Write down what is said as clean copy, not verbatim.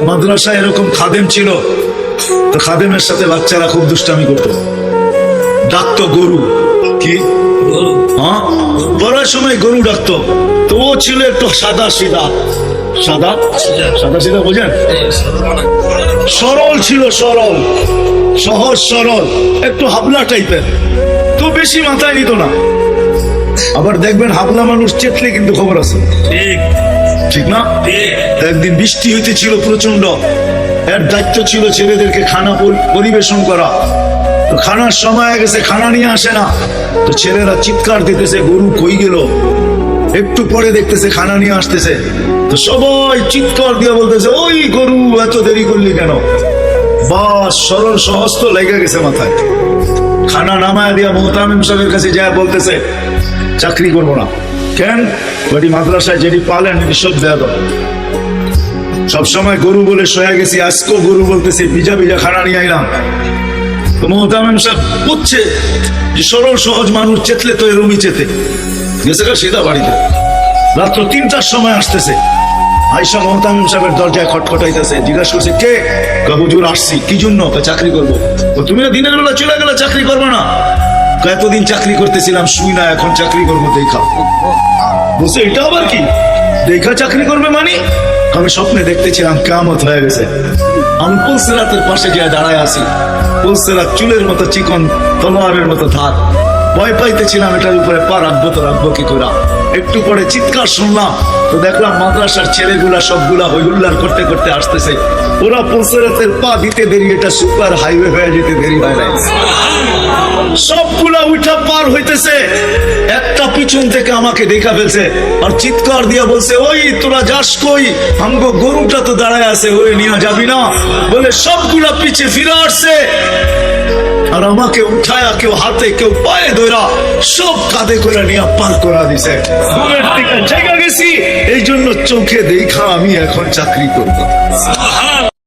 মাদ্রাসায় এরকম খাদেম ছিল, তো খাদেমের সাথে বাচ্চারা খুব দুষ্টামি করতো, ডাকতো গরু। কি হ্যাঁ, পড়ার সময় গরু ডাকতো। তো ও ছিল একটু সাদা সিধা, সাদা সাদা সিধা বোঝেন, সরল ছিল, সরল সহজ সরল, একটু হাবলা টাইপের, তো বেশি মাথায় নিত না। আবার দেখবেন হাবলা মানুষ চেতলে কিন্তু খবর আছে, ঠিক না? একদিন বৃষ্টি হইতেছিল প্রচন্ড, এর দায়িত্ব ছিল ছেলেদেরকে খানা পরিবেশন করা। তো খানার সময় হয়ে গেছে, খানা নিয়ে আসে না, তো ছেলেরা চিৎকার দিতেছে গরু কই গেল। একটু পরে দেখতেছে খানা নিয়ে আসতেছে, তো সবাই চিৎকার দিয়ে বলতেছে ওই গরু এত দেরি করলি কেন? বাস সরল সহজ তো লেগে গেছে মাথায়। খানা নামায় দিয়া মোহতামিম সাহেবের কাছে যায় বলতেছে চাকরি করবো না। কেন? ওই মাদ্রাসায় যেটি পালেন সব দেয়া দাও, সবসময় গরু বলে সয়ে গেছি, আজকেও গরু বলতেছি, ভিজা ভিজা খানা নিয়ে আইলাম। তো মোহতামিম সাহেব বুঝছে যে সরল সহজ মানুষ চেতলে তো এরমই চেতে গেছে সিধা বাড়িতে। রাত্র 3টার সময় আসতেছে, আয়সা মোহতামিম সাহেবের দরজায় খটখটাইতেছে, জিজ্ঞাসা করছে কে? হুজুর আসছি। কি জন্য? চাকরি করবো। তুমি দিনের বেলা চলে গেলে চাকরি করবো না? এতদিন চাকরি করতেছিলাম শুই না, এখন চাকরি করবো দেখা। বলছে এটা আবার কি? দেখা চাকরি করবে মানে? আমি স্বপ্নে দেখতেছিলাম কিয়ামত হয়ে গেছে, আমি পুলসিরাতের পাশে গিয়ে দাঁড়ায় আছি, পুলসিরাত চুলের মতো চিকন, তলোয়ারের মতো ধার। ভয় পাইতেছিলাম এটার উপরে পা রাখবো তো রাখবো কি করে। একটু পরে চিৎকার শুনলাম, তো দেখলাম মাদ্রাসার ছেলেগুলা সবগুলা হইহুল্লার করতে করতে আসতেছে। ওরা পুলসিরাতের পা দিতে দেরি, এটা সুপার হাইওয়ে হয়ে যেতে দেরি হয় নাই। সবগুলা উঠা পার হইতেছে, একটা পিছন থেকে আমাকে দেখা ফেলছে আর চিৎকার দিয়া বলছে ওই তোরা যাস কই? আমগো গরুটা তো দাঁড়ায় আছে, ওই নিয়ে যাবি না? বলে সবগুলা পিছে ফিরে আসছে আর আমাকে উঠায়া কেউ হাতে কেউ পায়ে ধরা সব কাঁধে করে নিয়ে পার করা দিছে। দূরের থেকে জায়গা গেছি, এই জন্য চোখে দেখা আমি এখন চাকরি করবো।